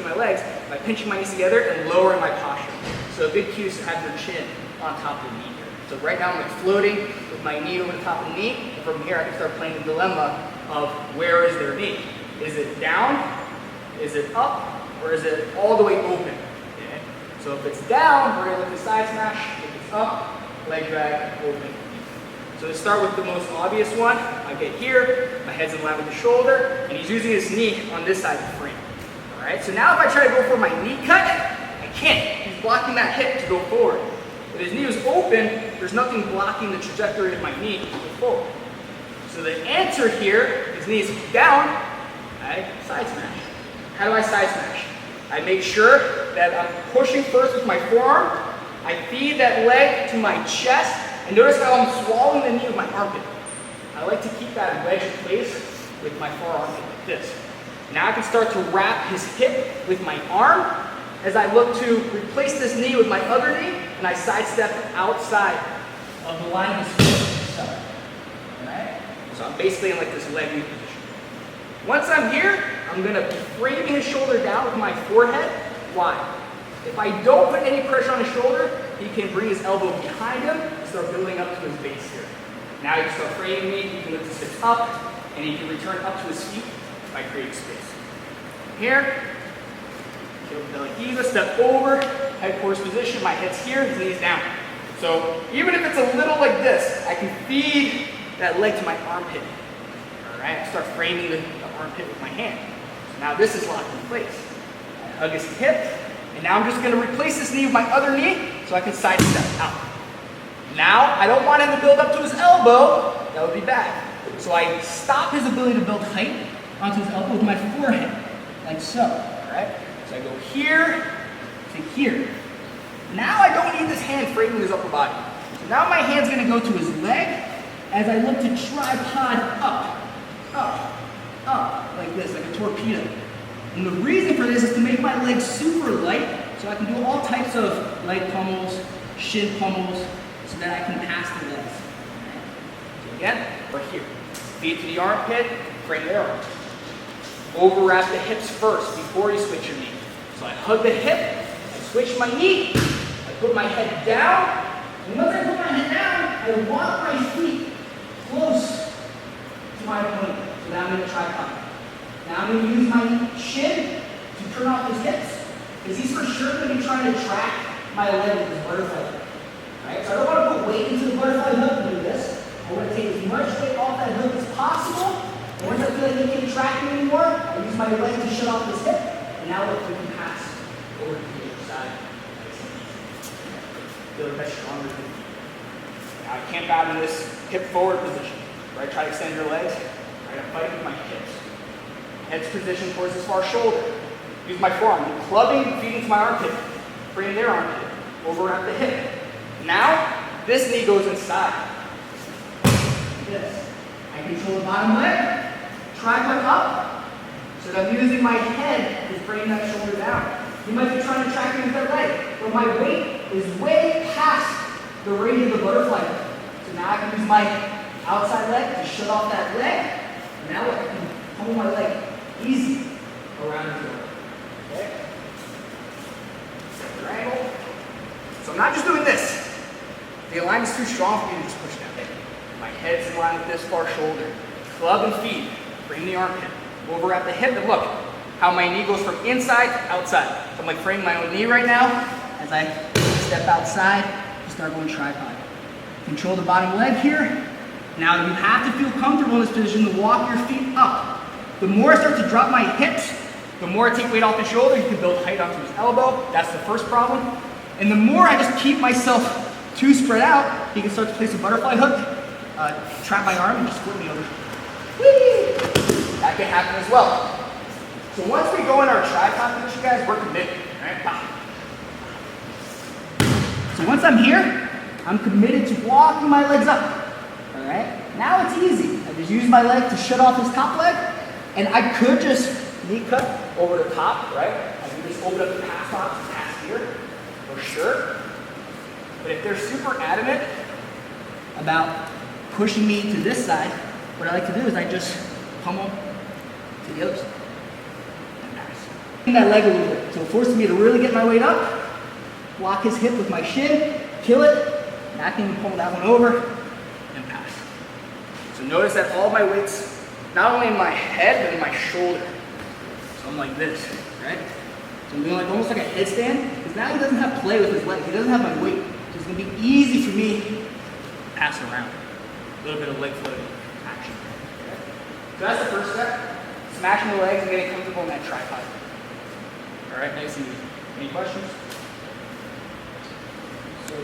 my legs by pinching my knees together and lowering my posture. So a big cue is to have your chin on top of the knee here. So right now I'm like floating with my knee over the top of the knee, and from here I can start playing the dilemma of where is their knee? Is it down? Is it up? Or is it all the way open? Okay? So if it's down, we're going to look at side smash. If it's up, leg drag, open. So to start with the most obvious one, I get here, my head's in line with the shoulder, and he's using his knee on this side of the frame. All right, so now if I try to go for my knee cut, I can't. He's blocking that hip to go forward. If his knee was open, there's nothing blocking the trajectory of my knee to go forward. So the answer here, his knee is down, I side smash. How do I side smash? I make sure that I'm pushing first with my forearm, I feed that leg to my chest, and notice how I'm swallowing the knee with my armpit. I like to keep that wedge in place with my far armpit like this. Now I can start to wrap his hip with my arm as I look to replace this knee with my other knee, and I sidestep outside of the line of his foot. Alright? So I'm basically in like this leg knee position. Once I'm here, I'm going to be framing his shoulder down with my forehead. Why? If I don't put any pressure on his shoulder, he can bring his elbow behind him and start building up to his base here. Now you start framing me, he can lift his hips up, and he can return up to his feet by creating space. Here, kill the belly diva, step over, head force position, my head's here, his knee's down. So even if it's a little like this, I can feed that leg to my armpit. Alright, start framing the armpit with my hand. So now this is locked in place. I hug his hip, and now I'm just going to replace this knee with my other knee so I can sidestep out. Now, I don't want him to build up to his elbow. That would be bad. So I stop his ability to build height onto his elbow with my forehead, like so. Alright? So I go here to here. Now I don't need this hand framing his upper body. So now my hand's going to go to his leg as I look to tripod up, like this, like a torpedo. And the reason for this is to make my legs super light so I can do all types of leg pummels, shin pummels, so that I can pass the legs. So again, we're here. Feet to the armpit, frame the arm. Overwrap the hips first before you switch your knee. So I hug the hip, I switch my knee, I put my head down, and once I put my head down, I walk my feet close to my opponent. So now I'm in a tripod. Now I'm going to use my shin to turn off his hips, because he's for sure going to be trying to track my leg with his butterfly hook. Right? So I don't want to put weight into the butterfly hook and do this. I want to take as much weight off that hook as possible. And once I feel like he can't track me anymore, I use my leg to shut off his hip. And now look, we can pass over to the other side. Feel like that's stronger than me. Now I camp out in this hip forward position. Right? Try to extend your legs. Right? I'm fighting with my hips. Head's positioned towards his far shoulder. Use my forearm. I'm clubbing, feeding to my armpit. Frame their armpit. Overwrap the hip. Now, this knee goes inside. Like this. I control the bottom leg. Tripod up. So that I'm using my head to frame that shoulder down. You might be trying to track me with that leg, but my weight is way past the range of the butterfly leg. So now I can use my outside leg to shut off that leg. And now I can pummel my leg easy around the door. Okay? Set your angle. So I'm not just doing this. The alignment is too strong for me to just push down. My head's in line with this far shoulder. Club and feed. Frame the armpit. Overwrap the hip, and look how my knee goes from inside to outside. So I'm like framing my own knee right now as I step outside and start going tripod. Control the bottom leg here. Now you have to feel comfortable in this position to walk your feet up. The more I start to drop my hips, the more I take weight off the shoulder, you can build height onto his elbow. That's the first problem. And the more I just keep myself too spread out, he can start to place a butterfly hook, trap my arm, and just flip me over. Whee! That can happen as well. So once we go in our tripod position, guys, we're committed. Right? So once I'm here, I'm committed to walking my legs up. All right? Now it's easy. I just use my leg to shut off his top leg, and I could just knee cut over the top, right? I can just open up the pass box and pass here, for sure. But if they're super adamant about pushing me to this side, what I like to do is I just pummel to the other side and pass. that leg a little bit. So it forces me to really get my weight up, block his hip with my shin, kill it, back in and pull that one over, and pass. So notice that all my weight's not only in my head, but in my shoulder. So I'm like this, right? So I'm doing like almost like a headstand, because now he doesn't have to play with his legs. He doesn't have my weight. So it's gonna be easy for me to pass around. A little bit of leg floating action. Okay? So that's the first step. Smashing the legs and getting comfortable in that tripod. All right, nice and easy. Any questions? So